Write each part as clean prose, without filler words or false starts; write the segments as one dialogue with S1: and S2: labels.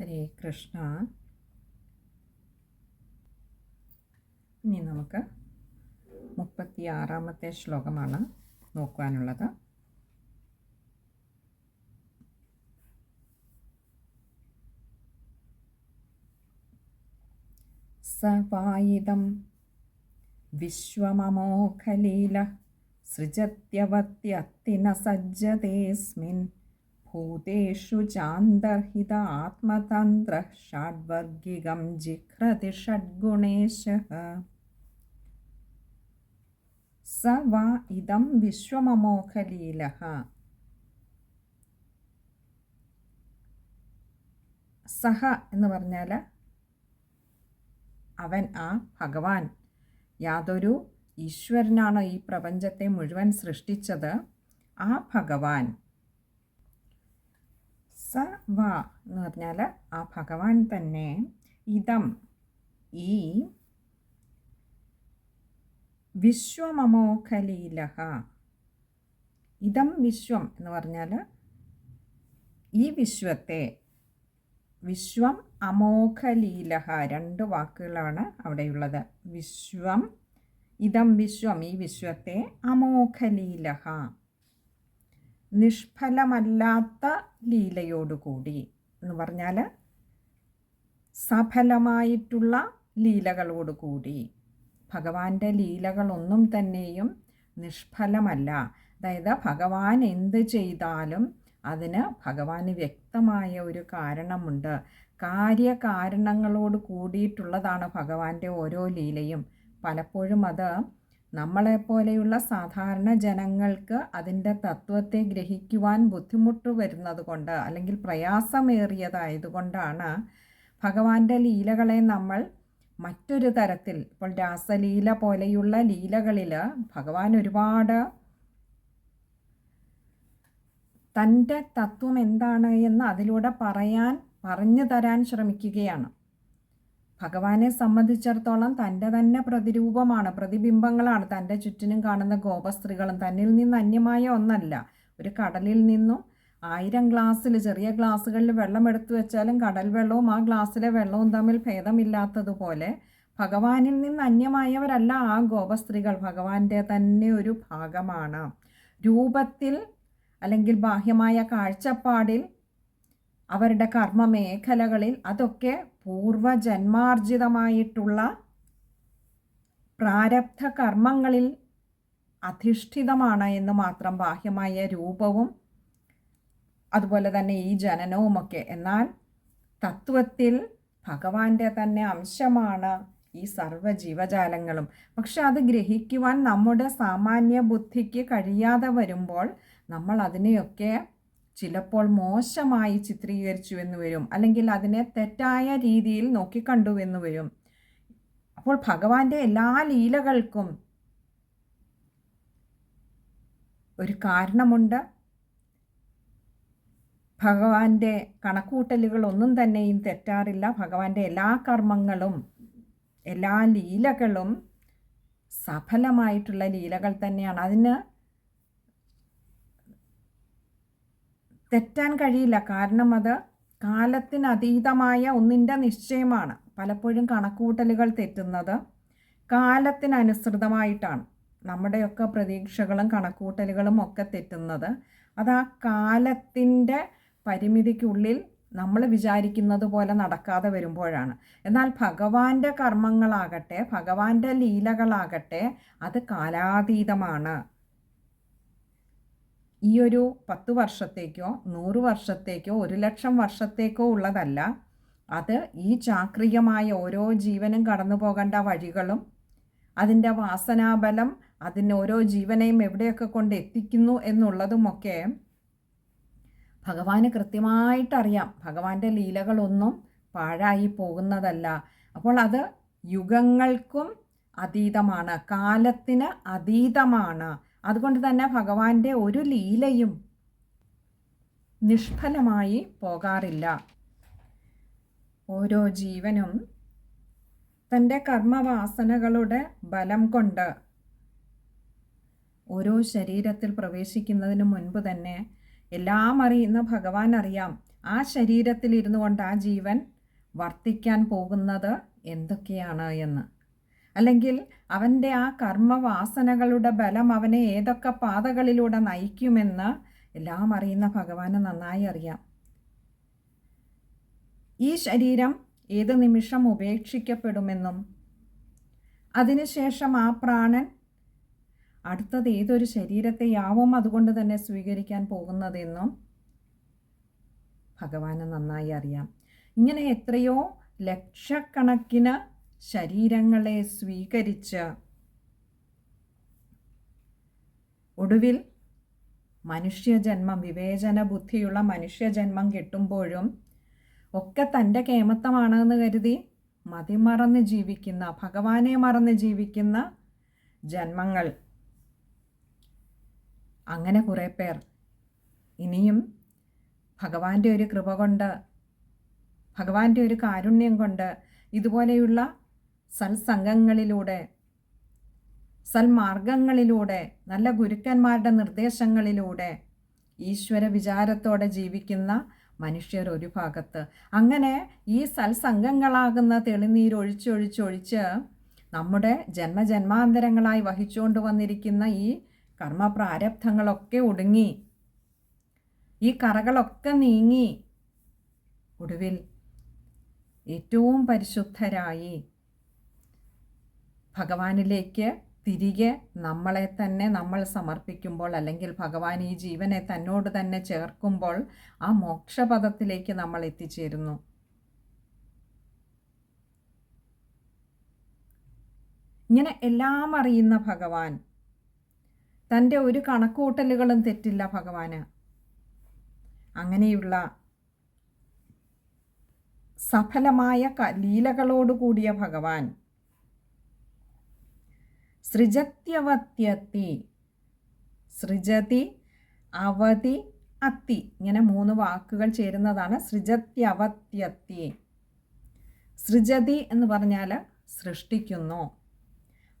S1: ഹരേ കൃഷ്ണ. ഇനി നമുക്ക് 36-ാമത്തെ ശ്ലോകമാണ് നോക്കുവാനുള്ളത്. സവായിദം വിശ്വമമോഖലീല സൃജത്യവത്യത്തിന സജ്ജതേസ്മിൻ ഭൂതേഷു ചാന്തർഹിത ആത്മതന്ത്ര ഷഡ്വർഗികം ജിഘ്രതി ഷഡ്ഗുണേശഃ. സ വാ ഇദം വിശ്വമമോഖലീലഃ. സഹ എന്ന് പറഞ്ഞാൽ അവൻ, ആ ഭഗവാൻ, യാതൊരു ഈശ്വരനാണ് ഈ പ്രപഞ്ചത്തെ മുഴുവൻ സൃഷ്ടിച്ചത്. ആ ഭഗവാൻ, സ വാ എന്ന് പറഞ്ഞാൽ ആ ഭഗവാൻ തന്നെ, ഇദം ഈ വിശ്വമമോഖലീലഃ. ഇദം വിശ്വം എന്ന് പറഞ്ഞാൽ ഈ വിശ്വത്തെ, വിശ്വം അമോഘലീലഃ, രണ്ട് വാക്കുകളാണ് അവിടെയുള്ളത്. വിശ്വം, ഇദം വിശ്വം, ഈ വിശ്വത്തെ, അമോഘലീലഃ, നിഷ്ഫലമല്ലാത്ത ലീലയോടുകൂടി എന്ന് പറഞ്ഞാൽ സഫലമായിട്ടുള്ള ലീലകളോടുകൂടി. ഭഗവാന്റെ ലീലകളൊന്നും തന്നെയും നിഷ്ഫലമല്ല. അതായത് ഭഗവാൻ എന്ത് ചെയ്താലും അതിന് ഭഗവാന് വ്യക്തമായ ഒരു കാരണമുണ്ട്. കാര്യകാരണങ്ങളോട് കൂടിയിട്ടുള്ളതാണ് ഭഗവാന്റെ ഓരോ ലീലയും. പലപ്പോഴും അത് നമ്മളെപ്പോലെയുള്ള സാധാരണ ജനങ്ങൾക്ക് അതിൻ്റെ തത്വത്തെ ഗ്രഹിക്കുവാൻ ബുദ്ധിമുട്ട് വരുന്നത് കൊണ്ട്, അല്ലെങ്കിൽ പ്രയാസമേറിയതായതുകൊണ്ടാണ് ഭഗവാന്റെ ലീലകളെ നമ്മൾ മറ്റൊരു തരത്തിൽ, ഇപ്പോൾ രാസലീല പോലെയുള്ള ലീലകളിൽ ഭഗവാൻ ഒരുപാട് തൻ്റെ തത്വം എന്താണ് എന്ന് അതിലൂടെ പറഞ്ഞു തരാൻ ശ്രമിക്കുകയാണ്. ഭഗവാനെ സംബന്ധിച്ചിടത്തോളം തൻ്റെ തന്നെ പ്രതിരൂപമാണ്, പ്രതിബിംബങ്ങളാണ് തൻ്റെ ചുറ്റിനും കാണുന്ന ഗോപസ്ത്രീകളും. തന്നിൽ നിന്ന് അന്യമായ ഒന്നല്ല. ഒരു കടലിൽ നിന്നും 1000 ഗ്ലാസ്സിൽ, ചെറിയ ഗ്ലാസ്സുകളിൽ വെള്ളം എടുത്തു വെച്ചാലും കടൽ വെള്ളവും ആ ഗ്ലാസ്സിലെ വെള്ളവും തമ്മിൽ ഭേദമില്ലാത്തതുപോലെ ഭഗവാനിൽ നിന്ന് അന്യമായവരല്ല ആ ഗോപസ്ത്രീകൾ. ഭഗവാന്റെ തന്നെ ഒരു ഭാഗമാണ്. രൂപത്തിൽ അല്ലെങ്കിൽ ബാഹ്യമായ കാഴ്ചപ്പാടിൽ, അവരുടെ കർമ്മമേഖലകളിൽ അതൊക്കെ പൂർവജന്മാർജിതമായിട്ടുള്ള പ്രാരബ്ധ കർമ്മങ്ങളിൽ അധിഷ്ഠിതമാണ് എന്ന് മാത്രം. ബാഹ്യമായ രൂപവും അതുപോലെ തന്നെ ഈ ജനനവുമൊക്കെ. എന്നാൽ തത്വത്തിൽ ഭഗവാന്റെ തന്നെ അംശമാണ് ഈ സർവ്വ ജീവജാലങ്ങളും. പക്ഷെ അത് ഗ്രഹിക്കുവാൻ നമ്മുടെ സാമാന്യ ബുദ്ധിക്ക് കഴിയാതെ വരുമ്പോൾ നമ്മൾ അതിനെയൊക്കെ ചിലപ്പോൾ മോശമായി ചിത്രീകരിച്ചു എന്ന് വരും, അല്ലെങ്കിൽ അതിനെ തെറ്റായ രീതിയിൽ നോക്കിക്കണ്ടു എന്ന് വരും. അപ്പോൾ ഭഗവാന്റെ എല്ലാ ലീലകൾക്കും ഒരു കാരണമുണ്ട്. ഭഗവാന്റെ കണക്കൂട്ടലുകളൊന്നും തന്നെയും തെറ്റാറില്ല. ഭഗവാന്റെ എല്ലാ കർമ്മങ്ങളും എല്ലാ ലീലകളും സഫലമായിട്ടുള്ള ലീലകൾ തന്നെയാണ്. അതിന് തെറ്റാൻ കഴിയില്ല. കാരണം അത് കാലത്തിനതീതമായ ഒന്നിൻ്റെ നിശ്ചയമാണ്. പലപ്പോഴും കണക്കൂട്ടലുകൾ തെറ്റുന്നത് കാലത്തിനനുസൃതമായിട്ടാണ്. നമ്മുടെയൊക്കെ പ്രതീക്ഷകളും കണക്കൂട്ടലുകളും ഒക്കെ തെറ്റുന്നത് അത് ആ കാലത്തിൻ്റെ പരിമിതിക്കുള്ളിൽ നമ്മൾ വിചാരിക്കുന്നത് പോലെ നടക്കാതെ വരുമ്പോഴാണ്. എന്നാൽ ഭഗവാന്റെ കർമ്മങ്ങളാകട്ടെ, ഭഗവാന്റെ ലീലകളാകട്ടെ, അത് കാലാതീതമാണ്. ഈ ഒരു 10 വർഷത്തേക്കോ 100 വർഷത്തേക്കോ 1,00,000 വർഷത്തേക്കോ ഉള്ളതല്ല. അത് ഈ ചാക്രികമായ ഓരോ ജീവനും കടന്നു പോകേണ്ട വഴികളും അതിൻ്റെ വാസനാബലം അതിന് ഓരോ ജീവനെയും എവിടെയൊക്കെ കൊണ്ട് എത്തിക്കുന്നു എന്നുള്ളതുമൊക്കെ ഭഗവാന് കൃത്യമായിട്ടറിയാം. ഭഗവാന്റെ ലീലകളൊന്നും പാഴായി പോകുന്നതല്ല. അപ്പോൾ അത് യുഗങ്ങൾക്കും അതീതമാണ്, കാലത്തിന് അതീതമാണ്. അതുകൊണ്ട് തന്നെ ഭഗവാന്റെ ഒരു ലീലയും നിഷ്ഫലമായി പോകാറില്ല. ഓരോ ജീവനും തൻ്റെ കർമ്മവാസനകളുടെ ബലം കൊണ്ട് ഓരോ ശരീരത്തിൽ പ്രവേശിക്കുന്നതിന് മുൻപ് തന്നെ എല്ലാം അറിയുന്ന ഭഗവാൻ അറിയാം ആ ശരീരത്തിൽ ഇരുന്നു കൊണ്ട് ആ ജീവൻ വർത്തിക്കാൻ പോകുന്നത് എന്തൊക്കെയാണ് എന്ന്, അല്ലെങ്കിൽ അവൻ്റെ ആ കർമ്മവാസനകളുടെ ബലം അവനെ ഏതൊക്കെ പാതകളിലൂടെ നയിക്കുമെന്ന് എല്ലാം അറിയുന്ന ഭഗവാന് നന്നായി അറിയാം. ഈ ശരീരം ഏത് നിമിഷം ഉപേക്ഷിക്കപ്പെടുമെന്നും അതിനുശേഷം ആ പ്രാണൻ അടുത്തത് ഏതൊരു ശരീരത്തെയാവും അതുകൊണ്ട് തന്നെ സ്വീകരിക്കാൻ പോകുന്നതെന്നും ഭഗവാന് നന്നായി അറിയാം. ഇങ്ങനെ എത്രയോ ലക്ഷക്കണക്കിന് ശരീരങ്ങളെ സ്വീകരിച്ച് ഒടുവിൽ മനുഷ്യജന്മം, വിവേചന ബുദ്ധിയുള്ള മനുഷ്യജന്മം കിട്ടുമ്പോഴും ഒക്കെ തൻ്റെ കേമത്തമാണെന്ന് കരുതി മതിമറന്ന് ജീവിക്കുന്ന, ഭഗവാനെ മറന്ന് ജീവിക്കുന്ന ജന്മങ്ങൾ, അങ്ങനെ കുറേ പേർ ഇനിയും ഭഗവാന്റെ ഒരു കൃപ കൊണ്ട്, ഭഗവാന്റെ ഒരു കാരുണ്യം കൊണ്ട് ഇതുപോലെയുള്ള സത്സംഗങ്ങളിലൂടെ, സൽമാർഗങ്ങളിലൂടെ, നല്ല ഗുരുക്കന്മാരുടെ നിർദ്ദേശങ്ങളിലൂടെ ഈശ്വര വിചാരത്തോടെ ജീവിക്കുന്ന മനുഷ്യർ ഒരു ഭാഗത്ത്, അങ്ങനെ ഈ സത്സംഗങ്ങളാകുന്ന തെളിനീരൊഴിച്ചൊഴിച്ചൊഴിച്ച് നമ്മുടെ ജന്മജന്മാന്തരങ്ങളായി വഹിച്ചുകൊണ്ട് വന്നിരിക്കുന്ന ഈ കർമ്മപ്രാരബ്ധങ്ങളൊക്കെ ഒടുങ്ങി, ഈ കറകളൊക്കെ നീങ്ങി ഒടുവിൽ ഏറ്റവും പരിശുദ്ധരായി ഭഗവാനിലേക്ക് തിരികെ നമ്മളെ തന്നെ നമ്മൾ സമർപ്പിക്കുമ്പോൾ, അല്ലെങ്കിൽ ഭഗവാൻ ഈ ജീവനെ തന്നോട് തന്നെ ചേർക്കുമ്പോൾ ആ മോക്ഷപദത്തിലേക്ക് നമ്മൾ എത്തിച്ചേരുന്നു. ഇങ്ങനെ എല്ലാം അറിയുന്ന ഭഗവാൻ, തൻ്റെ ഒരു കണക്കുകൂട്ടലുകളും തെറ്റില്ല ഭഗവാന്. അങ്ങനെയുള്ള സഫലമായ ലീലകളോടുകൂടിയ ഭഗവാൻ സൃജത്യവത്യത്തി, സൃജതി, അവതി, അത്തി, ഇങ്ങനെ 3 വാക്കുകൾ ചേരുന്നതാണ് സൃജത്യവത്യത്തി. സൃജതി എന്ന് പറഞ്ഞാൽ സൃഷ്ടിക്കുന്നു,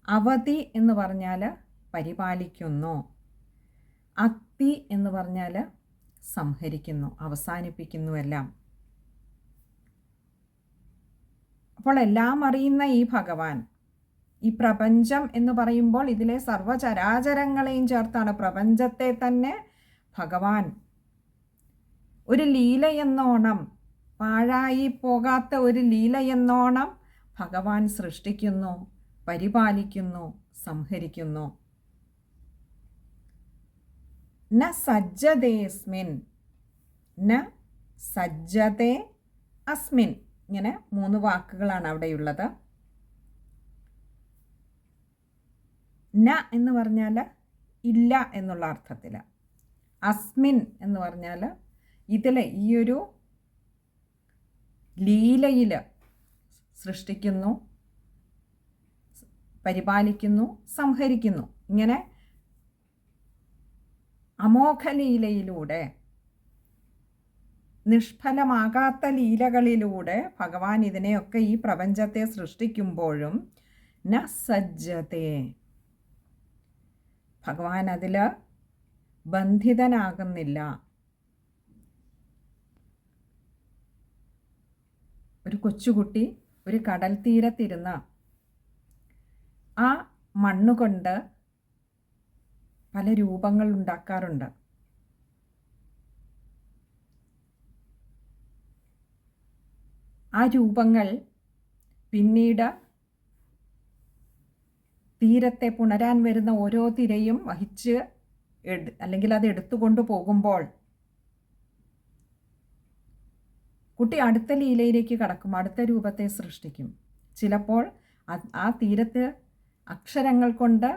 S1: അവതി എന്ന് പറഞ്ഞാൽ പരിപാലിക്കുന്നു, അത്തി എന്ന് പറഞ്ഞാൽ സംഹരിക്കുന്നു, അവസാനിപ്പിക്കുന്നു എല്ലാം. അപ്പോൾ എല്ലാം അറിയുന്ന ഈ ഭഗവാൻ, ഈ പ്രപഞ്ചം എന്ന് പറയുമ്പോൾ ഇതിലെ സർവചരാചരങ്ങളെയും ചേർത്താണ്. പ്രപഞ്ചത്തെ തന്നെ ഭഗവാൻ ഒരു ലീലയെന്നോണം, പാഴായി പോകാത്ത ഒരു ലീലയെന്നോണം ഭഗവാൻ സൃഷ്ടിക്കുന്നു, പരിപാലിക്കുന്നു, സംഹരിക്കുന്നു. ന സജ്ജതേസ്മിൻ, ന സജ്ജതേ അസ്മിൻ, ഇങ്ങനെ 3 വാക്കുകളാണ് അവിടെയുള്ളത്. ന എന്ന് പറഞ്ഞാൽ ഇല്ല എന്നുള്ള അർത്ഥത്തിൽ, അസ്മിൻ എന്ന് പറഞ്ഞാൽ ഇതിൽ, ഈ ഒരു ലീലയിൽ സൃഷ്ടിക്കുന്നു, പരിപാലിക്കുന്നു, സംഹരിക്കുന്നു. ഇങ്ങനെ അമോഘലീലയിലൂടെ, നിഷ്ഫലമാകാത്ത ലീലകളിലൂടെ ഭഗവാൻ ഇതിനെയൊക്കെ, ഈ പ്രപഞ്ചത്തെ സൃഷ്ടിക്കുമ്പോഴും ന സജ്ജതേ, ഭഗവാൻ അതിൽ ബന്ധിതനാകുന്നില്ല. ഒരു കൊച്ചുകുട്ടി ഒരു കടൽ തീരത്തിരുന്ന് ആ മണ്ണുകൊണ്ട് പല രൂപങ്ങൾ ഉണ്ടാക്കാറുണ്ട്. ആ രൂപങ്ങൾ പിന്നീട് തീരത്തെ പുണരാൻ വരുന്ന ഓരോ തിരയും വഹിച്ച് അല്ലെങ്കിൽ അത് എടുത്തുകൊണ്ട് പോകുമ്പോൾ കുട്ടി അടുത്ത ലീലയിലേക്ക് കടക്കും, അടുത്ത രൂപത്തെ സൃഷ്ടിക്കും. ചിലപ്പോൾ ആ തീരത്ത് അക്ഷരങ്ങൾ കൊണ്ട്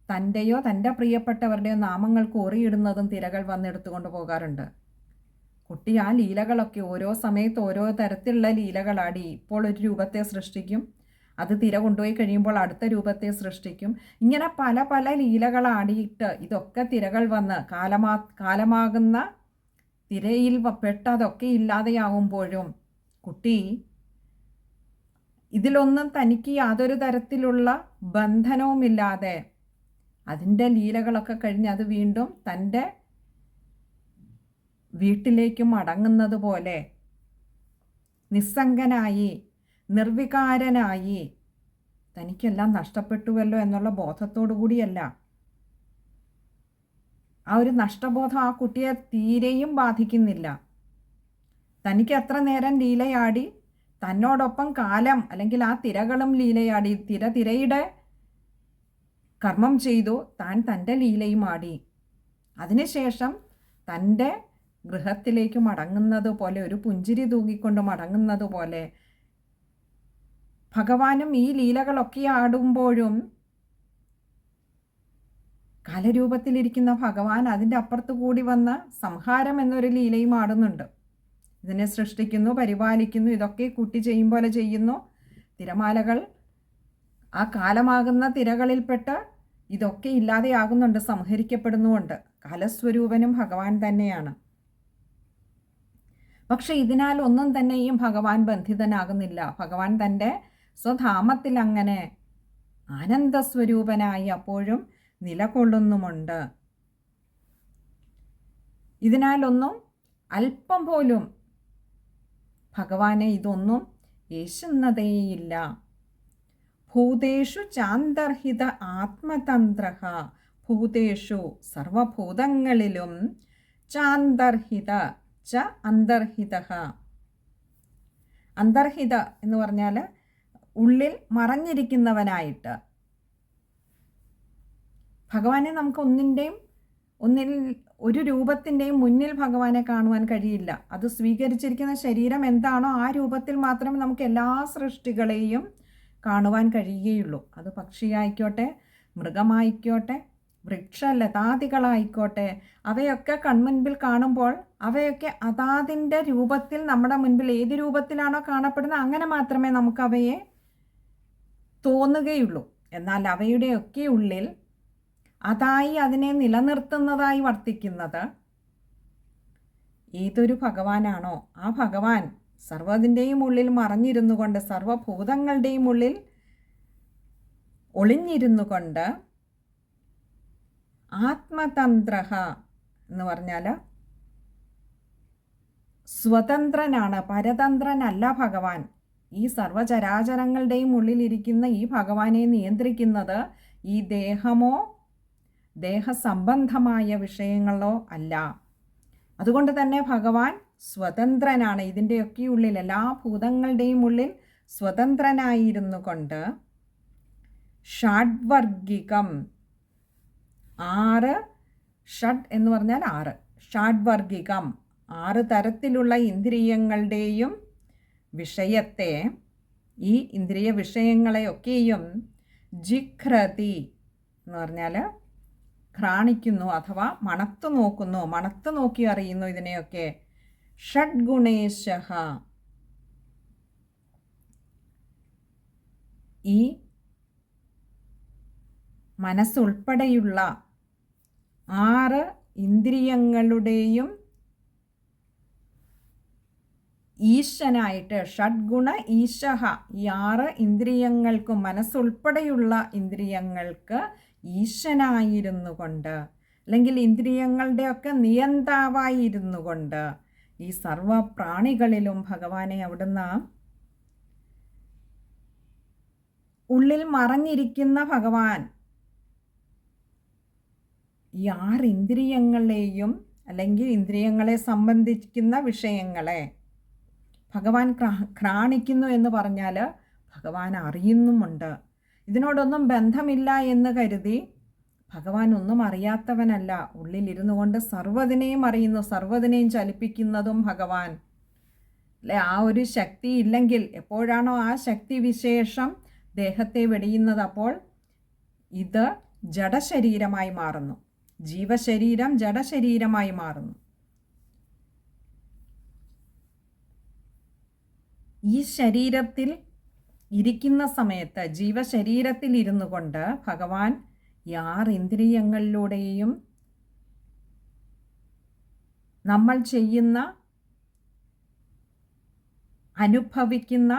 S1: തൻ്റെയോ തൻ്റെ പ്രിയപ്പെട്ടവരുടെയോ നാമങ്ങൾ കോറിയിടുന്നതും തിരകൾ വന്നെടുത്തുകൊണ്ട് പോകാറുണ്ട്. കുട്ടി ആ ലീലകളൊക്കെ ഓരോ സമയത്ത് ഓരോ തരത്തിലുള്ള ലീലകളാടി, ഇപ്പോൾ ഒരു രൂപത്തെ സൃഷ്ടിക്കും, അത് തിര കൊണ്ടുപോയി കഴിയുമ്പോൾ അടുത്ത രൂപത്തെ സൃഷ്ടിക്കും. ഇങ്ങനെ പല പല ലീലകളാടിയിട്ട് ഇതൊക്കെ തിരകൾ വന്ന് കാലമാകുന്ന തിരയിൽ പെട്ടതൊക്കെ ഇല്ലാതെയാവുമ്പോഴും കുട്ടി ഇതിലൊന്നും തനിക്ക് യാതൊരു തരത്തിലുള്ള ബന്ധനവുമില്ലാതെ അതിൻ്റെ ലീലകളൊക്കെ കഴിഞ്ഞ് അത് വീണ്ടും തൻ്റെ വീട്ടിലേക്ക് മടങ്ങുന്നത് പോലെ നിസ്സംഗനായി നിർവികാരനായി തനിക്കെല്ലാം നഷ്ടപ്പെട്ടുവല്ലോ എന്നുള്ള ബോധത്തോടു കൂടിയല്ല. ആ ഒരു നഷ്ടബോധം ആ കുട്ടിയെ തീരെയും ബാധിക്കുന്നില്ല. തനിക്ക് എത്ര നേരം ലീലയാടി, തന്നോടൊപ്പം കാലം അല്ലെങ്കിൽ ആ തിരകളും ലീലയാടി, തിരയുടെ കർമ്മം ചെയ്തു, താൻ തൻ്റെ ലീലയും ആടി. അതിനുശേഷം തൻ്റെ ഗൃഹത്തിലേക്ക് മടങ്ങുന്നത് പോലെ, ഒരു പുഞ്ചിരി തൂങ്ങിക്കൊണ്ട് മടങ്ങുന്നത് പോലെ ഭഗവാനും ഈ ലീലകളൊക്കെ ആടുമ്പോഴും കാലരൂപത്തിലിരിക്കുന്ന ഭഗവാൻ അതിൻ്റെ അപ്പുറത്ത് കൂടി വന്ന സംഹാരം എന്നൊരു ലീലയും ആടുന്നുണ്ട്. ഇതിനെ സൃഷ്ടിക്കുന്നു, പരിപാലിക്കുന്നു, ഇതൊക്കെ കുട്ടി ചെയ്യും പോലെ ചെയ്യുന്നു. തിരമാലകൾ ആ കാലമാകുന്ന തിരകളിൽപ്പെട്ട് ഇതൊക്കെ ഇല്ലാതെയാകുന്നുണ്ട്, സംഹരിക്കപ്പെടുന്നുമുണ്ട്. കാലസ്വരൂപനും ഭഗവാൻ തന്നെയാണ്. പക്ഷെ ഇതിനാൽ ഒന്നും തന്നെയും ഭഗവാൻ ബന്ധിതനാകുന്നില്ല. ഭഗവാൻ തൻ്റെ സ്വധാമത്തിൽ അങ്ങനെ ആനന്ദസ്വരൂപനായി അപ്പോഴും നിലകൊള്ളുന്നുമുണ്ട്. ഇതിനാലൊന്നും അല്പം പോലും ഭഗവാനെ ഇതൊന്നും യേശുന്നതേയില്ല. ഭൂതേഷു ചാന്തർഹിത ആത്മതന്ത്രഃ. ഭൂതേഷു സർവഭൂതങ്ങളിലും ചാന്തർഹിത ച അന്തർഹിതഃ. അന്തർഹിത എന്ന് പറഞ്ഞാൽ ഉള്ളിൽ മറഞ്ഞിരിക്കുന്നവനായിട്ട്. ഭഗവാനെ നമുക്ക് ഒന്നിൽ ഒരു രൂപത്തിൻ്റെയും മുന്നിൽ ഭഗവാനെ കാണുവാൻ കഴിയില്ല. അത് സ്വീകരിച്ചിരിക്കുന്ന ശരീരം എന്താണോ ആ രൂപത്തിൽ മാത്രമേ നമുക്ക് എല്ലാ സൃഷ്ടികളെയും കാണുവാൻ കഴിയുകയുള്ളൂ. അത് പക്ഷിയായിക്കോട്ടെ, മൃഗമായിക്കോട്ടെ, വൃക്ഷലതാദികളായിക്കോട്ടെ, അവയൊക്കെ കൺമുൻപിൽ കാണുമ്പോൾ അവയൊക്കെ അതാതിൻ്റെ രൂപത്തിൽ നമ്മുടെ മുൻപിൽ ഏത് രൂപത്തിലാണോ കാണപ്പെടുന്നത് അങ്ങനെ മാത്രമേ നമുക്കവയെ തോന്നുകയുള്ളൂ. എന്നാൽ അവയുടെയൊക്കെ ഉള്ളിൽ അതായി അതിനെ നിലനിർത്തുന്നതായി വർത്തിക്കുന്നത് ഏതൊരു ഭഗവാനാണോ ആ ഭഗവാൻ സർവ്വതിൻ്റെയും ഉള്ളിൽ മറഞ്ഞിരുന്നു കൊണ്ട്, സർവഭൂതങ്ങളുടെയും ഉള്ളിൽ ഒളിഞ്ഞിരുന്നു കൊണ്ട് ആത്മതന്ത്രഃ എന്ന് പറഞ്ഞാൽ സ്വതന്ത്രനാണ്, പരതന്ത്രനല്ല ഭഗവാൻ. ഈ സർവചരാചരങ്ങളുടെയും ഉള്ളിലിരിക്കുന്ന ഈ ഭഗവാനെ നിയന്ത്രിക്കുന്നത് ഈ ദേഹമോ ദേഹസംബന്ധമായ വിഷയങ്ങളോ അല്ല. അതുകൊണ്ട് തന്നെ ഭഗവാൻ സ്വതന്ത്രനാണ്. ഇതിൻ്റെയൊക്കെ ഉള്ളിൽ, എല്ലാ ഭൂതങ്ങളുടെയും ഉള്ളിൽ സ്വതന്ത്രനായിരുന്നു കൊണ്ട് ഷഡ്വർഗികം, 6 ഷഡ് എന്ന് പറഞ്ഞാൽ 6, ഷഡ്വർഗികം 6 തരത്തിലുള്ള ഇന്ദ്രിയങ്ങളുടെയും വിഷയത്തെ, ഈ ഇന്ദ്രിയ വിഷയങ്ങളെയൊക്കെയും ജിഘ്രതി എന്ന് പറഞ്ഞാൽ ഘ്രാണിക്കുന്നു അഥവാ മണത്തു നോക്കുന്നു, മണത്തു നോക്കി അറിയുന്നു ഇതിനെയൊക്കെ. ഷഡ്ഗുണേശഃ, ഈ മനസ്സുൾപ്പെടെയുള്ള 6 ഇന്ദ്രിയങ്ങളുടെയും ഈശനായിട്ട്, ഷഡ്ഗുണ ഈശഃ, ഈ 6 ഇന്ദ്രിയങ്ങൾക്കും മനസ്സുൾപ്പെടെയുള്ള ഇന്ദ്രിയങ്ങൾക്ക് ഈശനായിരുന്നു കൊണ്ട്, അല്ലെങ്കിൽ ഇന്ദ്രിയങ്ങളുടെയൊക്കെ നിയന്താവായിരുന്നു കൊണ്ട് ഈ സർവ പ്രാണികളിലും ഭഗവാനെ അവിടുന്ന് ഉള്ളിൽ മറഞ്ഞിരിക്കുന്ന ഭഗവാൻ ഈ 6 ഇന്ദ്രിയങ്ങളെയും അല്ലെങ്കിൽ ഇന്ദ്രിയങ്ങളെ സംബന്ധിക്കുന്ന വിഷയങ്ങളെ ഭഗവാൻ ഘ്രാണിക്കുന്നു എന്ന് പറഞ്ഞാൽ ഭഗവാൻ അറിയുന്നുമുണ്ട്. ഇതിനോടൊന്നും ബന്ധമില്ല എന്ന് കരുതി ഭഗവാൻ ഒന്നും അറിയാത്തവനല്ല. ഉള്ളിലിരുന്നു കൊണ്ട് സർവ്വതിനെയും അറിയുന്നു, സർവ്വതിനെയും ചലിപ്പിക്കുന്നതും ഭഗവാൻ അല്ലെ. ആ ഒരു ശക്തി ഇല്ലെങ്കിൽ, എപ്പോഴാണോ ആ ശക്തി വിശേഷം ദേഹത്തെ വെടിയുന്നത്, അപ്പോൾ ഇത് ജഡശരീരമായി മാറുന്നു, ജീവശരീരം ജഡശരീരമായി മാറുന്നു. ഈ ശരീരത്തിൽ ഇരിക്കുന്ന സമയത്ത്, ജീവശരീരത്തിൽ ഇരുന്നു കൊണ്ട് ഭഗവാൻ ഈ 6 ഇന്ദ്രിയങ്ങളിലൂടെയും നമ്മൾ ചെയ്യുന്ന അനുഭവിക്കുന്ന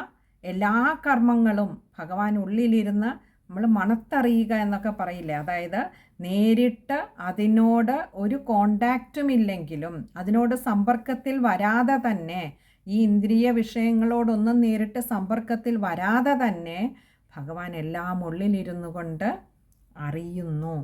S1: എല്ലാ കർമ്മങ്ങളും ഭഗവാൻ ഉള്ളിലിരുന്ന് നമ്മൾ മണത്തറിയുക എന്നൊക്കെ പറയില്ലേ, അതായത് നേരിട്ട് അതിനോട് ഒരു കോണ്ടാക്റ്റും ഇല്ലെങ്കിലും അതിനോട് സമ്പർക്കത്തിൽ വരാതെ തന്നെ, ഈ ഇന്ദ്രിയ വിഷയങ്ങളോടൊന്നും നേരിട്ട് സമ്പർക്കത്തിൽ വരാതെ തന്നെ ഭഗവാൻ എല്ലാം ഉള്ളിലിരുന്നു കൊണ്ട് അറിയുന്നു.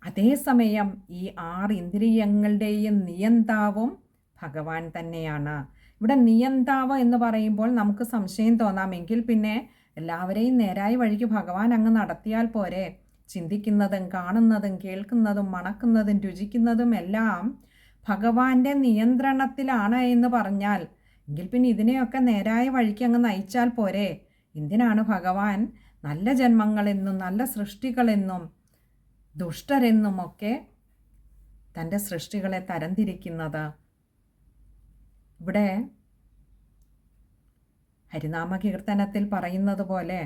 S1: അതേസമയം ഈ 6 ഇന്ദ്രിയങ്ങളുടെയും നിയന്താവും ഭഗവാൻ തന്നെയാണ്. ഇവിടെ നിയന്താവ് എന്ന് പറയുമ്പോൾ നമുക്ക് സംശയം തോന്നാമെങ്കിൽ പിന്നെ എല്ലാവരെയും നേരായ വഴിക്ക് ഭഗവാൻ അങ്ങ് നടത്തിയാൽ പോരെ? ചിന്തിക്കുന്നതും കാണുന്നതും കേൾക്കുന്നതും മണക്കുന്നതും രുചിക്കുന്നതും എല്ലാം ഭഗവാന്റെ നിയന്ത്രണത്തിലാണ് എന്ന് പറഞ്ഞാൽ, എങ്കിൽ പിന്നെ ഇതിനെയൊക്കെ നേരായ വഴിക്ക് അങ്ങ് നയിച്ചാൽ പോരെ? എന്തിനാണ് ഭഗവാൻ നല്ല ജന്മങ്ങളെന്നും നല്ല സൃഷ്ടികളെന്നും ദുഷ്ടരെന്നുമൊക്കെ തൻ്റെ സൃഷ്ടികളെ തരംതിരിക്കുന്നത്? ഇവിടെ ഹരിനാമ കീർത്തനത്തിൽ പറയുന്നത് പോലെ,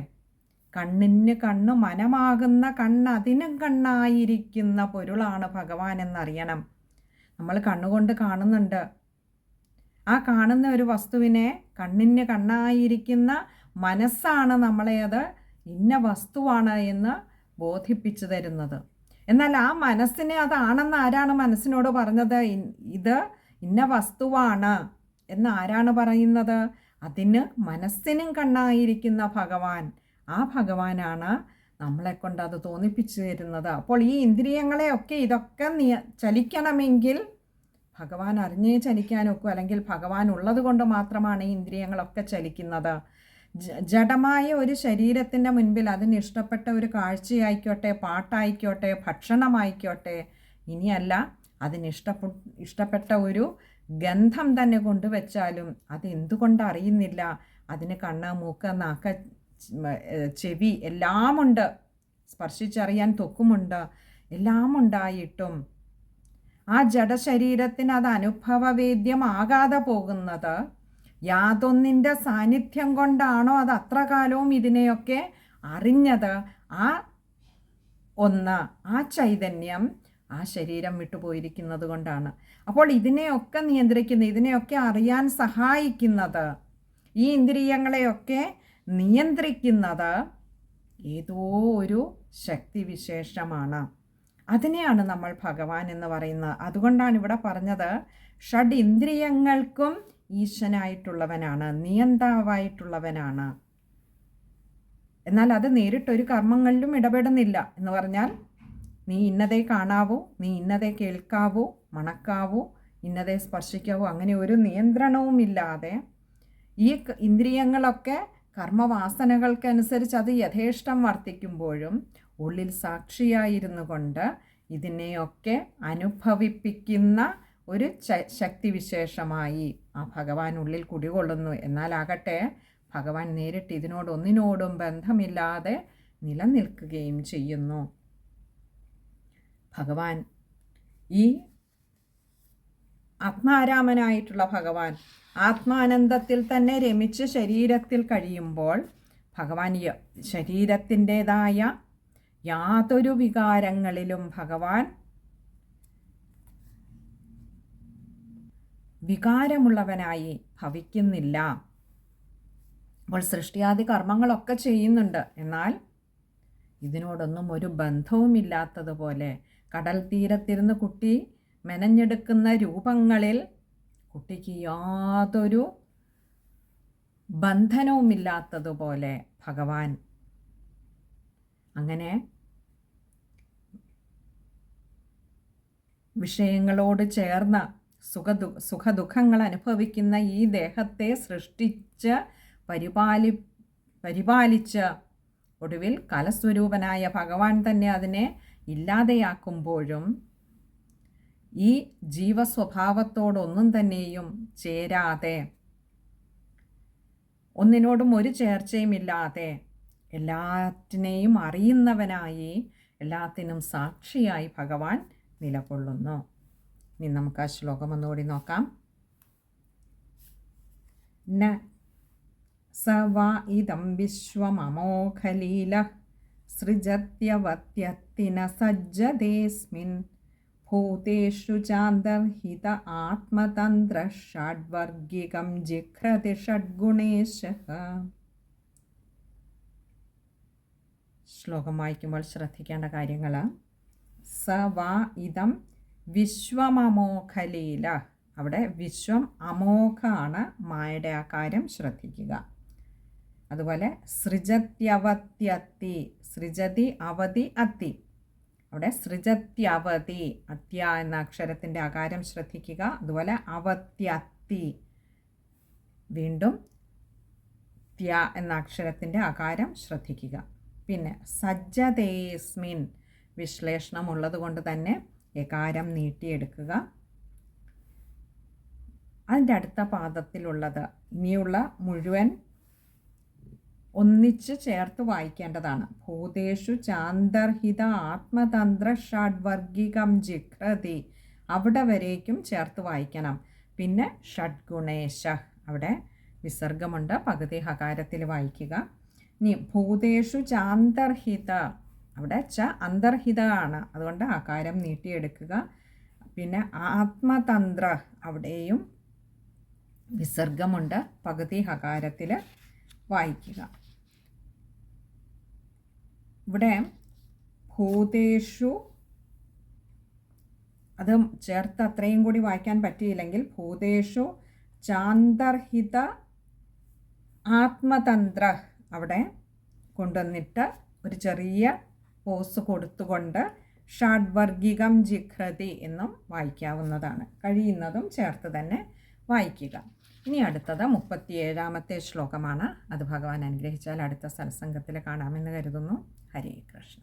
S1: കണ്ണിന് കണ്ണ് മനമാകുന്ന കണ്ണതിനും കണ്ണായിരിക്കുന്ന പൊരുളാണ് ഭഗവാൻ എന്നറിയണം. നമ്മൾ കണ്ണുകൊണ്ട് കാണുന്നുണ്ട്. ആ കാണുന്ന ഒരു വസ്തുവിനെ കണ്ണിന് കണ്ണായിരിക്കുന്ന മനസ്സാണ് നമ്മളെ അത് ഇന്ന വസ്തുവാണ് എന്ന് ബോധിപ്പിച്ചു തരുന്നത്. എന്നാൽ ആ മനസ്സിനെ അതാണെന്ന് ആരാണ് മനസ്സിനോട് പറഞ്ഞത്? ഇത് ഇന്ന വസ്തുവാണ് എന്ന് ആരാണ് പറയുന്നത്? അതിന് മനസ്സിനും കണ്ണായിരിക്കുന്ന ഭഗവാൻ. ആ ഭഗവാനാണ് നമ്മളെ കൊണ്ട് അത് തോന്നിപ്പിച്ചു തരുന്നത്. അപ്പോൾ ഈ ഇന്ദ്രിയങ്ങളെയൊക്കെ ഇതൊക്കെ ചലിക്കണമെങ്കിൽ ഭഗവാൻ അറിഞ്ഞേ ചലിക്കാനൊക്കെ, അല്ലെങ്കിൽ ഭഗവാൻ ഉള്ളത് കൊണ്ട് മാത്രമാണ് ഈ ഇന്ദ്രിയങ്ങളൊക്കെ ചലിക്കുന്നത്. ജഡമായ ഒരു ശരീരത്തിൻ്റെ മുൻപിൽ അതിന് ഇഷ്ടപ്പെട്ട ഒരു കാഴ്ചയായിക്കോട്ടെ, പാട്ടായിക്കോട്ടെ, ഭക്ഷണമായിക്കോട്ടെ, ഇനിയല്ല ഇഷ്ടപ്പെട്ട ഒരു ഗന്ധം തന്നെ കൊണ്ടുവച്ചാലും അത് എന്തുകൊണ്ട് അറിയുന്നില്ല? അതിന് കണ്ണ്, മൂക്ക്, നാക്ക്, ചെവി എല്ലാമുണ്ട്, സ്പർശിച്ചറിയാൻ ത്വക്കുമുണ്ട്, എല്ലാം ഉണ്ടായിട്ടും ആ ജഡശരീരത്തിന് അത് അനുഭവവേദ്യമാകാതെ പോകുന്നത് യാതൊന്നിൻ്റെ സാന്നിധ്യം കൊണ്ടാണോ അത് അത്ര കാലവും ഇതിനെയൊക്കെ അറിഞ്ഞത്? ആ ചൈതന്യം ആ ശരീരം വിട്ടുപോയിരിക്കുന്നത് കൊണ്ടാണ്. അപ്പോൾ ഇതിനെയൊക്കെ നിയന്ത്രിക്കുന്ന, ഇതിനെയൊക്കെ അറിയാൻ സഹായിക്കുന്നത്, ഈ ഇന്ദ്രിയങ്ങളെയൊക്കെ നിയന്ത്രിക്കുന്നത് ഏതോ ഒരു ശക്തിവിശേഷമാണ്. അതിനെയാണ് നമ്മൾ ഭഗവാൻ എന്ന് പറയുന്നത്. അതുകൊണ്ടാണ് ഇവിടെ പറഞ്ഞത് ഷഡ് ഇന്ദ്രിയങ്ങൾക്കും ഈശനായിട്ടുള്ളവനാണ്, നിയന്താവായിട്ടുള്ളവനാണ്. എന്നാൽ അത് നേരിട്ടൊരു കർമ്മങ്ങളിലും ഇടപെടുന്നില്ല. എന്ന് പറഞ്ഞാൽ നീ ഇന്നതേ കാണാവൂ, നീ ഇന്നതേ കേൾക്കാവൂ, മണക്കാവൂ, ഇന്നതേ സ്പർശിക്കാവൂ, അങ്ങനെ ഒരു നിയന്ത്രണവുമില്ലാതെ ഈ ഇന്ദ്രിയങ്ങളൊക്കെ കർമ്മവാസനകൾക്കനുസരിച്ച് അത് യഥേഷ്ടം വർത്തിക്കുമ്പോഴും ഉള്ളിൽ സാക്ഷിയായിരുന്നു കൊണ്ട് ഇതിനെയൊക്കെ അനുഭവിപ്പിക്കുന്ന ഒരു ശക്തിവിശേഷമായി ആ ഭഗവാൻ ഉള്ളിൽ കുടികൊള്ളുന്നു. എന്നാലാകട്ടെ ഭഗവാൻ നേരിട്ട് ഇതിനോടൊന്നിനോടും ബന്ധമില്ലാതെ നിലനിൽക്കുകയും ചെയ്യുന്നു. ഭഗവാൻ, ഈ ആത്മാരാമനായിട്ടുള്ള ഭഗവാൻ ആത്മാനന്ദത്തിൽ തന്നെ രമിച്ച് ശരീരത്തിൽ കഴിയുമ്പോൾ ഭഗവാൻ ശരീരത്തിൻ്റെതായ യാതൊരു വികാരങ്ങളിലും ഭഗവാൻ വികാരമുള്ളവനായി ഭവിക്കുന്നില്ല. അപ്പോൾ സൃഷ്ടിയാദി കർമ്മങ്ങളൊക്കെ ചെയ്യുന്നുണ്ട്, എന്നാൽ ഇതിനോടൊന്നും ഒരു ബന്ധവുമില്ലാത്തതുപോലെ കടൽ തീരത്തിരുന്ന് കുട്ടി മെനഞ്ഞെടുക്കുന്ന രൂപങ്ങളിൽ കുട്ടിക്ക് യാതൊരു ബന്ധനവുമില്ലാത്തതുപോലെ ഭഗവാൻ അങ്ങനെ വിഷയങ്ങളോട് ചേർന്ന് സുഖദുഃഖങ്ങൾ അനുഭവിക്കുന്ന ഈ ദേഹത്തെ സൃഷ്ടിച്ച് പരിപാലിച്ച് ഒടുവിൽ കലസ്വരൂപനായ ഭഗവാൻ തന്നെ അതിനെ ഇല്ലാതെയാക്കുമ്പോഴും ഈ ജീവസ്വഭാവത്തോടൊന്നും തന്നെയും ചേരാതെ, ഒന്നിനോടും ഒരു ചേർച്ചയുമില്ലാതെ എല്ലാറ്റിനെയും അറിയുന്നവനായി, എല്ലാത്തിനും സാക്ഷിയായി ഭഗവാൻ നിലകൊള്ളുന്നു. ഇനി നമുക്ക് ആ ശ്ലോകം ഒന്നുകൂടി നോക്കാം. ന സ വാ ഇദം വിശ്വമമോഘലീല സൃജത്യവത്യത്തിന സജ്ജതേസ്മിൻ ഭൂതേഷു ചാന്തർഹിത ആത്മതന്ത്ര ഷഡ്വർഗികം ജിഘ്രതി ഷഡ്ഗുണേശഃ. ശ്ലോകം വായിക്കുമ്പോൾ ശ്രദ്ധിക്കേണ്ട കാര്യങ്ങൾ: സ വാ ഇദം വിശ്വമമോഘലീല. അവിടെ വിശ്വം അമോഘാണ്, മായുടെ ആ കാര്യം ശ്രദ്ധിക്കുക. അതുപോലെ സൃജത്യവത്യത്തി, സൃജതി അവതി അത്തി. അവിടെ സൃജത്യവതി, അത്യ എന്ന അക്ഷരത്തിൻ്റെ ആകാരം ശ്രദ്ധിക്കുക. അതുപോലെ അവത്യത്തി, വീണ്ടും ത്യ എന്ന അക്ഷരത്തിൻ്റെ ആകാരം ശ്രദ്ധിക്കുക. പിന്നെ സജ്ജതേസ്മിൻ, വിശ്ലേഷണം ഉള്ളത് കൊണ്ട് തന്നെ എകാരം നീട്ടിയെടുക്കുക. അതിൻ്റെ അടുത്ത പാദത്തിലുള്ളത് ഇനിയുള്ള മുഴുവൻ ഒന്നിച്ച് ചേർത്ത് വായിക്കേണ്ടതാണ്. ഭൂതേഷു ചാന്തർഹിത ആത്മതന്ത്ര ഷഡ്വർഗികം ജിഘ്രതി, അവിടെ വരേക്കും ചേർത്ത് വായിക്കണം. പിന്നെ ഷഡ്ഗുണേശ, അവിടെ വിസർഗമുണ്ട്, പകുതി ഹകാരത്തിൽ വായിക്കുക. ഇനി ഭൂതേഷു ചാന്തർഹിത, അവിടെ ച അന്തർഹിത ആണ്, അതുകൊണ്ട് ഹകാരം നീട്ടിയെടുക്കുക. പിന്നെ ആത്മതന്ത്ര, അവിടെയും വിസർഗമുണ്ട്, പകുതി ഹകാരത്തിൽ വായിക്കുക. ഇവിടെ ഭൂതേഷു അത് ചേർത്ത് അത്രയും കൂടി വായിക്കാൻ പറ്റിയില്ലെങ്കിൽ ഭൂതേഷു ചാന്തർഹിത ആത്മതന്ത്ര അവിടെ കൊണ്ടുവന്നിട്ട് ഒരു ചെറിയ പോസ് കൊടുത്തുകൊണ്ട് ഷഡ്വർഗികം ജിഘ്രതി എന്നും വായിക്കാവുന്നതാണ്. കഴിയുന്നതും ചേർത്ത് തന്നെ വായിക്കുക. ഇനി അടുത്തത് 37ാമത്തെ ശ്ലോകമാണ്. അത് ഭഗവാൻ അനുഗ്രഹിച്ചാൽ അടുത്ത സത്സംഗത്തിൽ കാണാമെന്ന് കരുതുന്നു. ഹരേ കൃഷ്ണ.